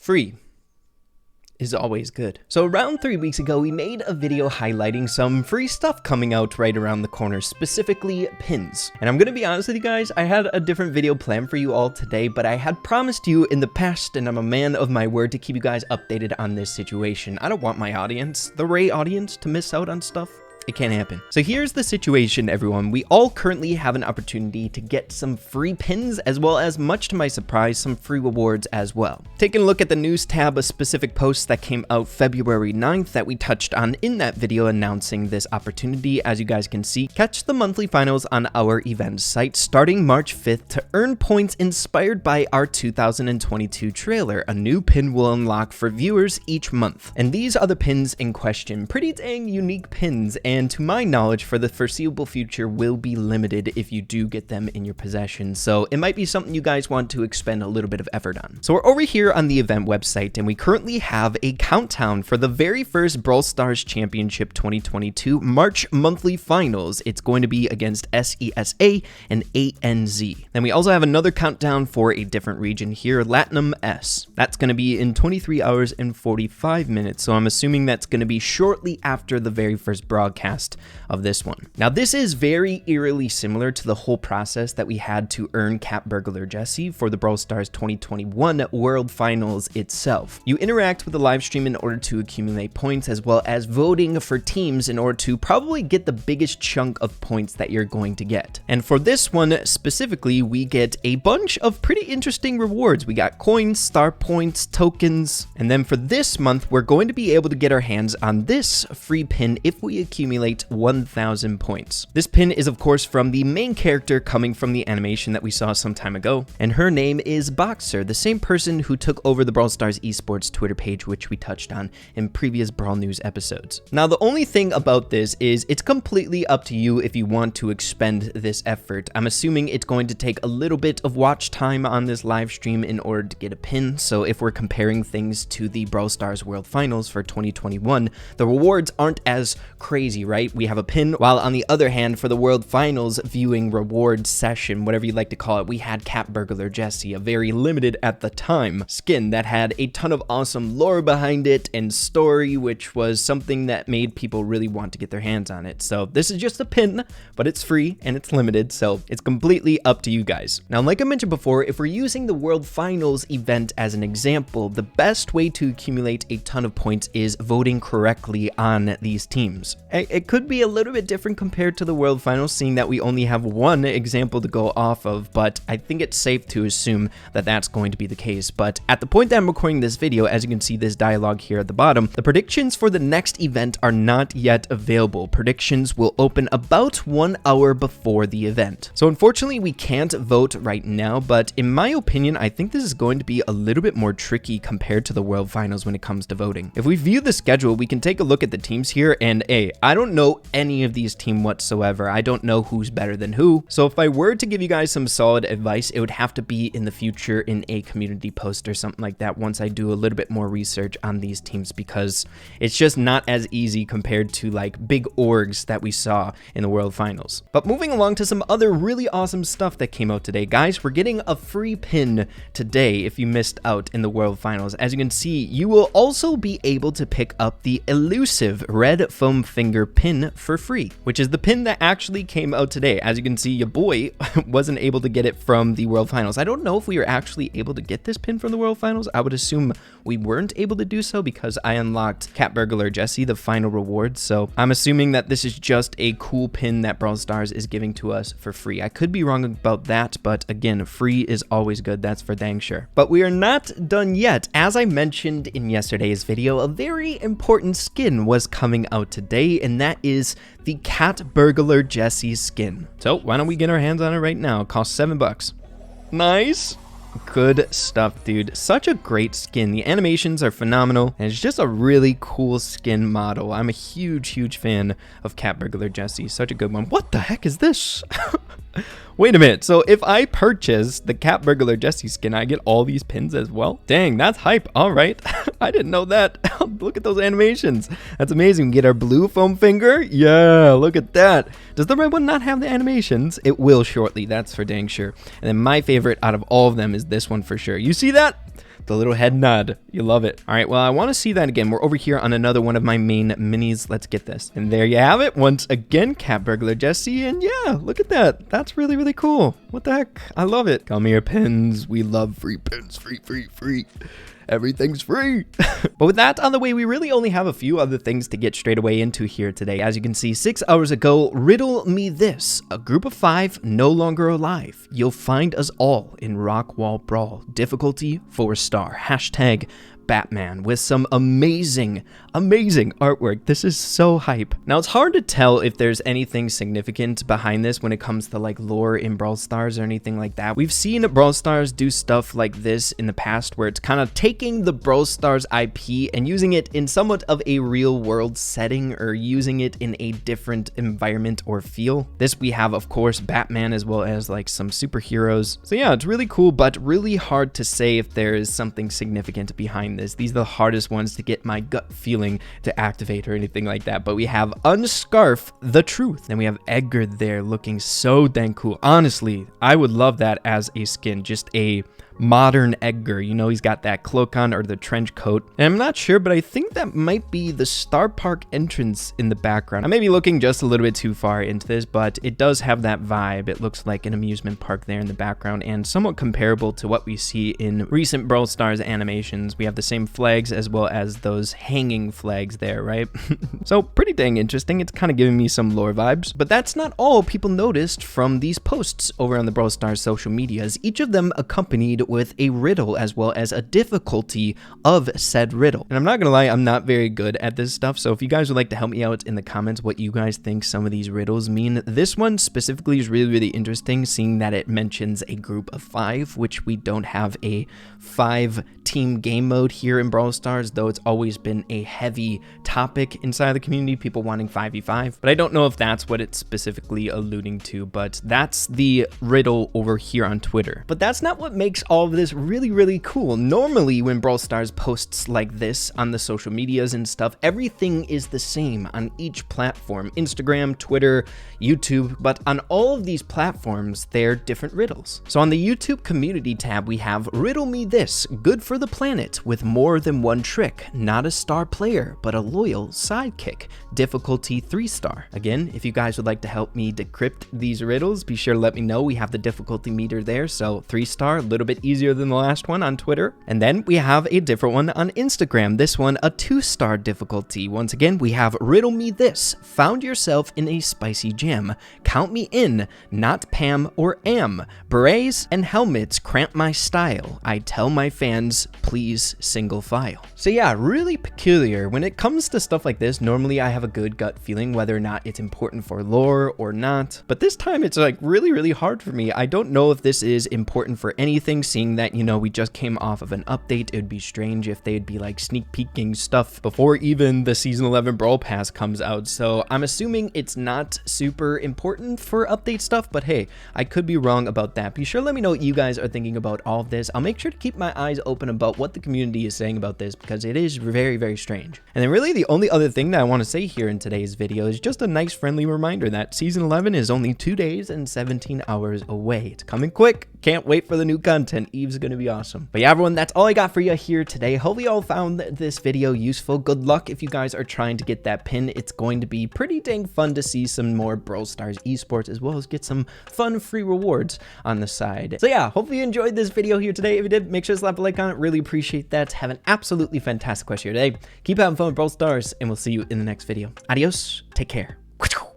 free is always good. So around 3 weeks ago, we made a video highlighting some free stuff coming out right around the corner, specifically pins. And I'm gonna be honest with you guys, I had a different video planned for you all today, but I had promised you in the past, and I'm a man of my word, to keep you guys updated on this situation. I don't want my audience, the Ray audience, to miss out on stuff. It can't happen. So here's the situation, everyone. We all currently have an opportunity to get some free pins, as well as, much to my surprise, some free rewards as well. Taking a look at the news tab, a specific post that came out February 9th that we touched on in that video announcing this opportunity. As you guys can see, catch the monthly finals on our event site starting March 5th to earn points inspired by our 2022 trailer. A new pin will unlock for viewers each month. And these are the pins in question. Pretty dang unique pins, and to my knowledge, for the foreseeable future, will be limited if you do get them in your possession. So it might be something you guys want to expend a little bit of effort on. So we're over here on the event website, and we currently have a countdown for the very first Brawl Stars Championship 2022 March monthly finals. It's going to be against SESA and ANZ. Then we also have another countdown for a different region here, Latinum S. That's going to be in 23 hours and 45 minutes. So I'm assuming that's going to be shortly after the very first broadcast of this one. Now, this is very eerily similar to the whole process that we had to earn Burglar Jessie for the Brawl Stars 2021 World Finals itself. You interact with the live stream in order to accumulate points, as well as voting for teams in order to probably get the biggest chunk of points that you're going to get. And for this one specifically, we get a bunch of pretty interesting rewards. We got coins, star points, tokens, and then for this month, we're going to be able to get our hands on this free pin if we accumulate 1,000 points. This pin is of course from the main character coming from the animation that we saw some time ago, and her name is Boxer, the same person who took over the Brawl Stars esports Twitter page, which we touched on in previous Brawl News episodes. Now, the only thing about this is it's completely up to you if you want to expend this effort. I'm assuming it's going to take a little bit of watch time on this live stream in order to get a pin. So if we're comparing things to the Brawl Stars World Finals for 2021, the rewards aren't as crazy, right? We have a pin, while on the other hand, for the World Finals viewing reward session, whatever you'd like to call it, we had Burglar Jessie, a very limited at the time skin that had a ton of awesome lore behind it and story, which was something that made people really want to get their hands on it. So this is just a pin, but it's free and it's limited, so it's completely up to you guys. Now, like I mentioned before, if we're using the World Finals event as an example, the best way to accumulate a ton of points is voting correctly on these teams. It could be a little bit different compared to the World Finals, seeing that we only have one example to go off of, but I think it's safe to assume that that's going to be the case. But at the point that I'm recording this video, as you can see this dialogue here at the bottom, the predictions for the next event are not yet available. Predictions will open about 1 hour before the event. So unfortunately, we can't vote right now, but in my opinion, I think this is going to be a little bit more tricky compared to the World Finals when it comes to voting. If we view the schedule, we can take a look at the teams here, and I don't know any of these teams whatsoever. I don't know who's better than who. So if I were to give you guys some solid advice, it would have to be in the future in a community post or something like that once I do a little bit more research on these teams, because it's just not as easy compared to like big orgs that we saw in the World Finals. But moving along to some other really awesome stuff that came out today, guys, we're getting a free pin today if you missed out in the World Finals. As you can see, you will also be able to pick up the elusive red foam finger pin for free, which is the pin that actually came out today. As you can see, your boy wasn't able to get it from the World Finals. I don't know if we were actually able to get this pin from the World Finals. I would assume we weren't able to do so because I unlocked Burglar Jessie, the final reward. So I'm assuming that this is just a cool pin that Brawl Stars is giving to us for free. I could be wrong about that, but again, free is always good. That's for dang sure. But we are not done yet. As I mentioned in yesterday's video, a very important skin was coming out today, and that is the Burglar Jessie skin. So why don't we get our hands on it right now? It costs $7. Nice. Good stuff, dude. Such a great skin. The animations are phenomenal, and it's just a really cool skin model. I'm a huge fan of Burglar Jessie. Such a good one. What the heck is this? Wait a minute, so if I purchase the Burglar Jessie skin, I get all these pins as well? Dang, that's hype. All right. I didn't know that. Look at those animations. That's amazing. We get our blue foam finger. Yeah, look at that. Does the red one not have the animations? It will shortly, that's for dang sure. And then my favorite out of all of them is this one for sure. You see that? the little head nod. You love it. All right, well, I want to see that again. We're over here on another one of my main minis. Let's get this. And there you have it. Once again, Cat Burglar Jessie. And yeah, look at that. That's really, really cool. What the heck? I love it. Come here, pins. We love free pins. Free, free, free. Everything's free. But with that on the way, we really only have a few other things to get straight away into here today. As you can see, 6 hours ago, riddle me this. A group of 5 no longer alive. You'll find us all in Rock Wall Brawl. Difficulty 4-star. Hashtag Batman with some amazing artwork. This is so hype. Now, it's hard to tell if there's anything significant behind this when it comes to like lore in Brawl Stars or anything like that. We've seen Brawl Stars do stuff like this in the past where it's kind of taking the Brawl Stars IP and using it in somewhat of a real world setting or using it in a different environment or feel. This we have, of course, Batman as well as like some superheroes. So yeah, it's really cool, but really hard to say if there is something significant behind this. These are the hardest ones to get my gut feeling to activate or anything like that. But we have Unscarf the Truth. And we have Edgar there looking so dang cool. Honestly, I would love that as a skin. Just a modern Edgar. You know, he's got that cloak on or the trench coat. And I'm not sure, but I think that might be the Star Park entrance in the background. I may be looking just a little bit too far into this, but it does have that vibe. It looks like an amusement park there in the background and somewhat comparable to what we see in recent Brawl Stars animations. We have the same flags as well as those hanging flags there, right? So pretty dang interesting. It's kind of giving me some lore vibes. But that's not all people noticed from these posts over on the Brawl Stars social medias. Each of them accompanied with a riddle as well as a difficulty of said riddle. And I'm not gonna lie, I'm not very good at this stuff, so if you guys would like to help me out in the comments what you guys think some of these riddles mean. This one specifically is really, really interesting, seeing that it mentions a group of 5, which we don't have a 5-team game mode here in Brawl Stars, though it's always been a heavy topic inside the community, people wanting 5v5, but I don't know if that's what it's specifically alluding to, but that's the riddle over here on Twitter. But that's not what makes all of this really, really cool. Normally, when Brawl Stars posts like this on the social medias and stuff, everything is the same on each platform, Instagram, Twitter, YouTube, but on all of these platforms, they're different riddles. So on the YouTube community tab, we have Riddle Me This, good for the planet with more than one trick, not a star player, but a loyal sidekick, difficulty 3-star. Again, if you guys would like to help me decrypt these riddles, be sure to let me know. We have the difficulty meter there, so 3-star, a little bit easier than the last one on Twitter. And then we have a different one on Instagram. This one, a 2-star difficulty. Once again, we have Riddle Me This, found yourself in a spicy jam. Count me in, not Pam or Am. Berets and helmets cramp my style. I tell my fans, please single file. So yeah, really peculiar. When it comes to stuff like this, normally I have a good gut feeling whether or not it's important for lore or not. But this time it's like really, really hard for me. I don't know if this is important for anything, seeing that, you know, we just came off of an update. It would be strange if they'd be like sneak peeking stuff before even the season 11 Brawl Pass comes out. So I'm assuming it's not super important for update stuff, but hey, I could be wrong about that. Be sure to let me know what you guys are thinking about all of this. I'll make sure to keep my eyes open about what the community is saying about this because it is very, very strange. And then really the only other thing that I want to say here in today's video is just a nice friendly reminder that season 11 is only 2 days and 17 hours away. It's coming quick. Can't wait for the new content. Eve's gonna be awesome. But yeah, everyone, that's all I got for you here today. Hope you all found this video useful. Good luck if you guys are trying to get that pin. It's going to be pretty dang fun to see some more Brawl Stars esports as well as get some fun free rewards on the side. So yeah, hopefully you enjoyed this video here today. If you did, make sure to slap a like on it. Really appreciate that. Have an absolutely fantastic rest of your day. Keep having fun with Brawl Stars, and we'll see you in the next video. Adios. Take care.